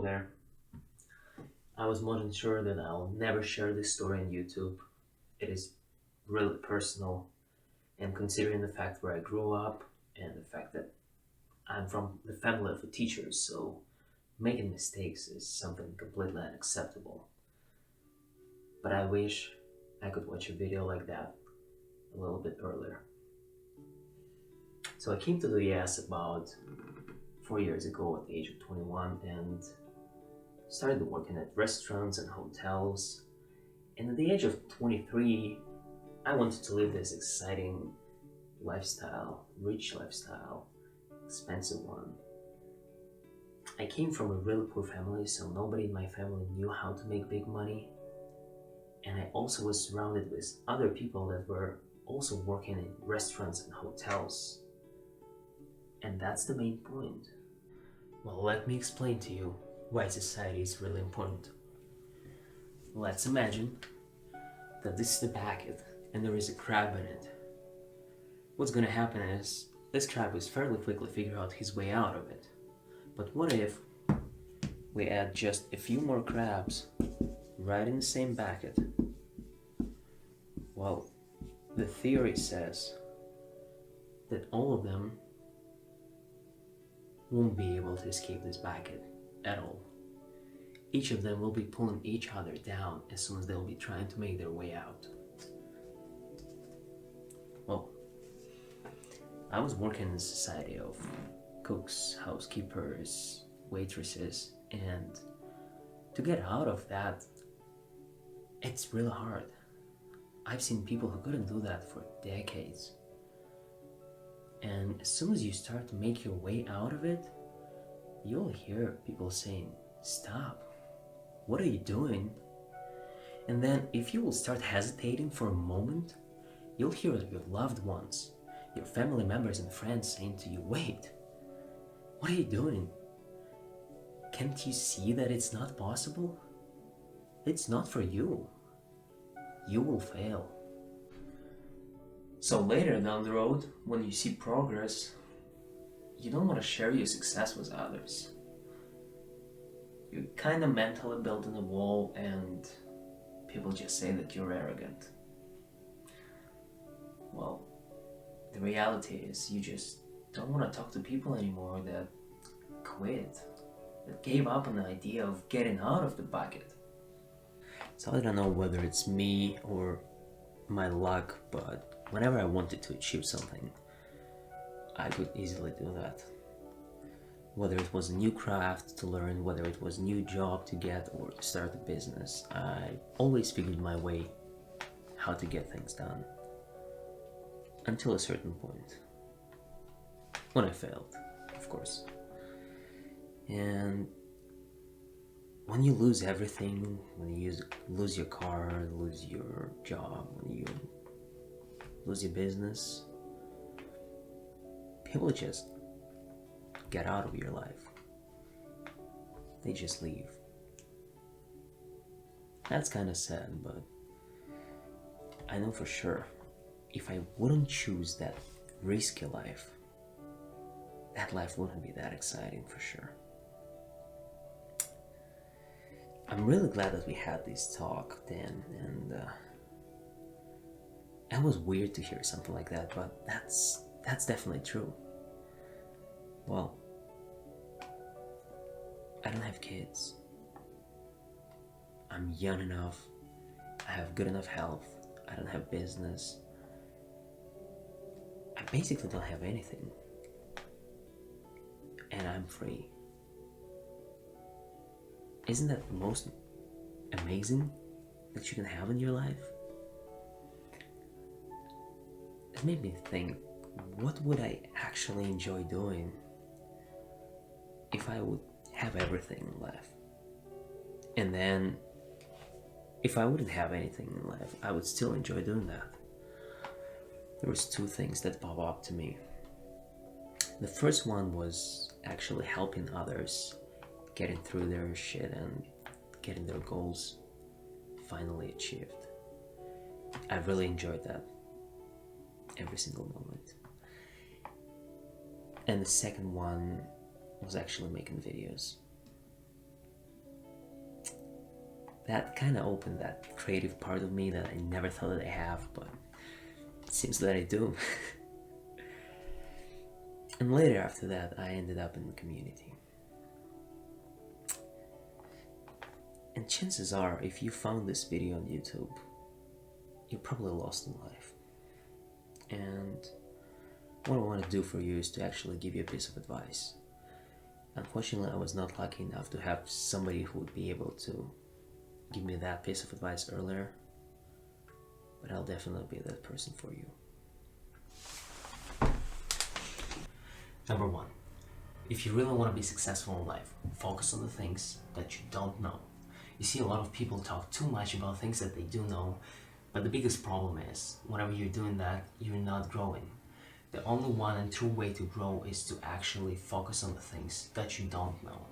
there. I was more than sure that I'll never share this story on YouTube. It is really personal, and considering the fact where I grew up and the fact that I'm from the family of a teacher, so making mistakes is something completely unacceptable. But I wish I could watch a video like that a little bit earlier. So I came to the US about 4 years ago at the age of 21 and started working at restaurants and hotels. And at the age of 23, I wanted to live this exciting lifestyle, rich lifestyle, expensive one. I came from a really poor family, so nobody in my family knew how to make big money. And I also was surrounded with other people that were also working in restaurants and hotels. And that's the main point. Well, let me explain to you why society is really important. Let's imagine that this is the bucket and there is a crab in it. What's gonna happen is this crab will fairly quickly figure out his way out of it. But what if we add just a few more crabs right in the same bucket? Well, the theory says that all of them won't be able to escape this bucket at all. Each of them will be pulling each other down as soon as they'll be trying to make their way out. Well, I was working in a society of cooks, housekeepers, waitresses, and to get out of that, it's really hard. I've seen people who couldn't do that for decades. And as soon as you start to make your way out of it, you'll hear people saying, "Stop, what are you doing?" And then if you will start hesitating for a moment, you'll hear your loved ones, your family members and friends saying to you, "Wait, what are you doing? Can't you see that it's not possible? It's not for you. You will fail." So later down the road, when you see progress, you don't want to share your success with others. You kind of mentally build in a wall and people just say that you're arrogant. Well, the reality is you just don't want to talk to people anymore that quit, that gave up on the idea of getting out of the bucket. So I don't know whether it's me or my luck, but whenever I wanted to achieve something, I could easily do that. Whether it was a new craft to learn, whether it was a new job to get or to start a business, I always figured my way how to get things done. Until a certain point. When I failed, of course. And when you lose everything, when you lose your car, lose your job, when you lose your business, people just get out of your life. They just leave. That's kind of sad, but I know for sure if I wouldn't choose that risky life, that life wouldn't be that exciting for sure. I'm really glad that we had this talk then, and it was weird to hear something like that, but that's definitely true. Well, I don't have kids. I'm young enough. I have good enough health. I don't have business. I basically don't have anything. And I'm free. Isn't that the most amazing that you can have in your life? It made me think, what would I actually enjoy doing if I would have everything in life? And then, if I wouldn't have anything in life, I would still enjoy doing that. There was two things that pop up to me. The first one was actually helping others getting through their shit and getting their goals finally achieved. I really enjoyed that every single moment. And the second one was actually making videos. that kind of opened that creative part of me that I never thought that I have, but it seems that I do. And later after that, I ended up in the community. And chances are, if you found this video on YouTube, you're probably lost in life. And what I want to do for you is to actually give you a piece of advice. Unfortunately, I was not lucky enough to have somebody who would be able to give me that piece of advice earlier, but I'll definitely be that person for you. Number one, if you really want to be successful in life, focus on the things that you don't know. You see, a lot of people talk too much about things that they do know, but the biggest problem is, whenever you're doing that, you're not growing. The only one and true way to grow is to actually focus on the things that you don't know.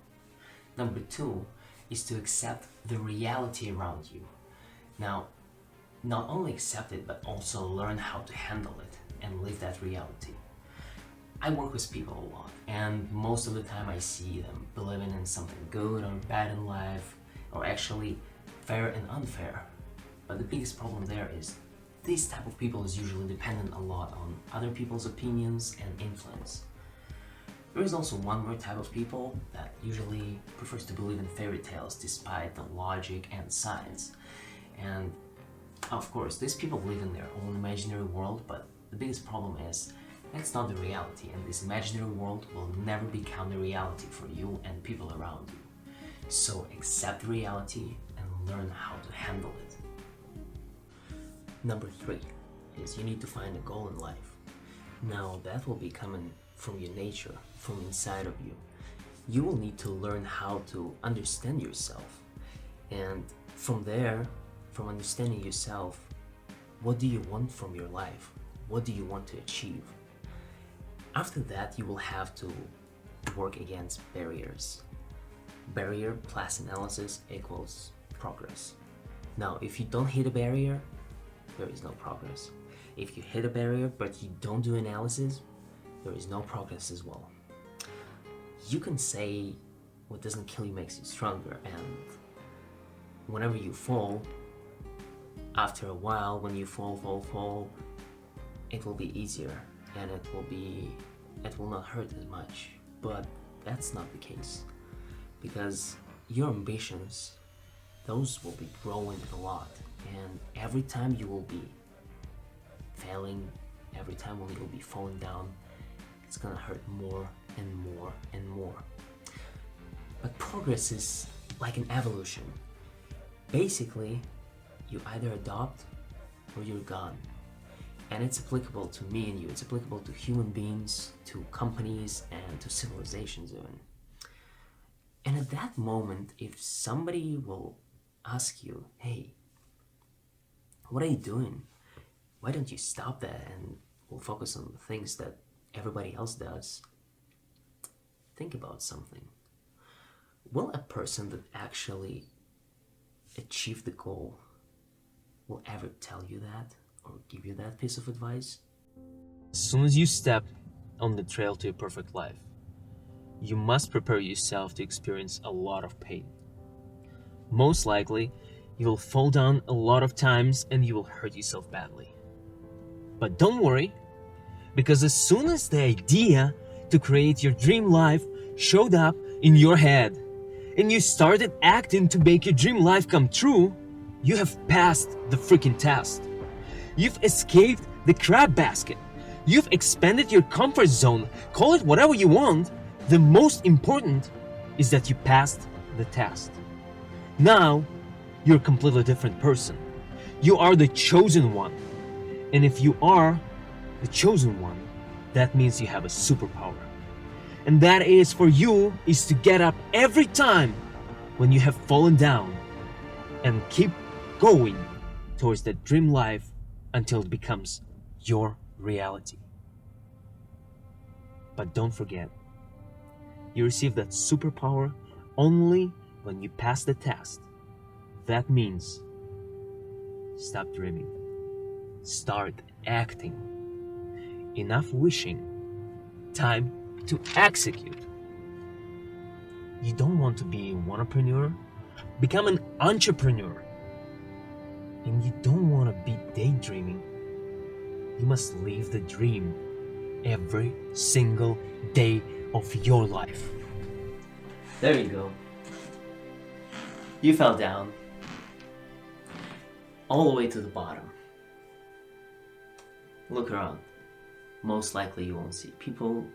Number two is to accept the reality around you. Now, not only accept it, but also learn how to handle it and live that reality. I work with people a lot, and most of the time I see them believing in something good or bad in life, or actually fair and unfair. But the biggest problem there is this type of people is usually dependent a lot on other people's opinions and influence. There is also one more type of people that usually prefers to believe in fairy tales despite the logic and science. And of course, these people live in their own imaginary world, but the biggest problem is that's not the reality, and this imaginary world will never become the reality for you and people around you. So accept reality and learn how to handle it. Number three is you need to find a goal in life. Now that will be coming from your nature, from inside of you. You will need to learn how to understand yourself. And from there, from understanding yourself, what do you want from your life? What do you want to achieve? After that, you will have to work against barriers. Barrier plus analysis equals progress. Now, if you don't hit a barrier, there is no progress. If you hit a barrier but you don't do analysis, there is no progress as well. You can say what doesn't kill you makes you stronger, and whenever you fall, after a while, when you fall, it will be easier and it will not hurt as much. But that's not the case, because your ambitions, those will be growing a lot, and every time you will be failing, every time when you will be falling down, it's gonna hurt more and more and more. But progress is like an evolution. Basically, you either adopt or you're gone. And it's applicable to me and you, it's applicable to human beings, to companies, and to civilizations even. And at that moment, if somebody will ask you, hey, what are you doing? Why don't you stop that and we'll focus on the things that everybody else does? Think about something. Will a person that actually achieved the goal will ever tell you that or give you that piece of advice? As soon as you step on the trail to a perfect life, you must prepare yourself to experience a lot of pain. Most likely, you will fall down a lot of times and you will hurt yourself badly. But don't worry, because as soon as the idea to create your dream life showed up in your head and you started acting to make your dream life come true, you have passed the freaking test. You've escaped the crab basket. You've expanded your comfort zone. Call it whatever you want. The most important is that you passed the test. Now, you're a completely different person. You are the chosen one. And if you are the chosen one, that means you have a superpower. And that is for you is to get up every time when you have fallen down and keep going towards that dream life until it becomes your reality. But don't forget, you receive that superpower only when you pass the test. That means stop dreaming. Start acting. Enough wishing. Time to execute. You don't want to be an entrepreneur? Become an entrepreneur. And you don't want to be daydreaming. You must live the dream every single day of your life. There you go. You fell down all the way to the bottom. Look around. Most likely you won't see people,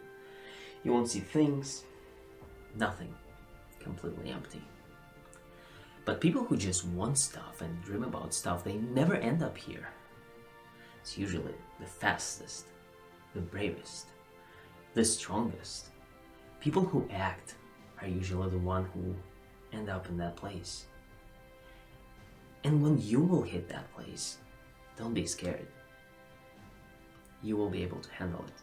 you won't see things, nothing. Completely empty. But people who just want stuff and dream about stuff, they never end up here. It's usually the fastest, the bravest, the strongest. People who act are usually the one who end up in that place. And when you will hit that place, don't be scared. You will be able to handle it.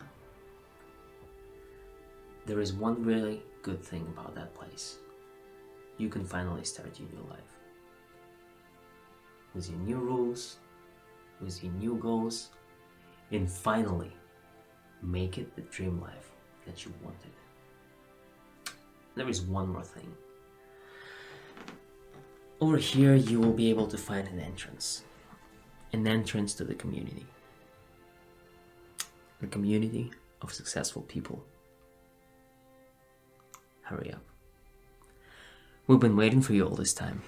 There is one really good thing about that place. You can finally start your new life. With your new rules, with your new goals, and finally make it the dream life that you wanted. There is one more thing. Over here, you will be able to find an entrance to the community. A community of successful people. Hurry up. We've been waiting for you all this time.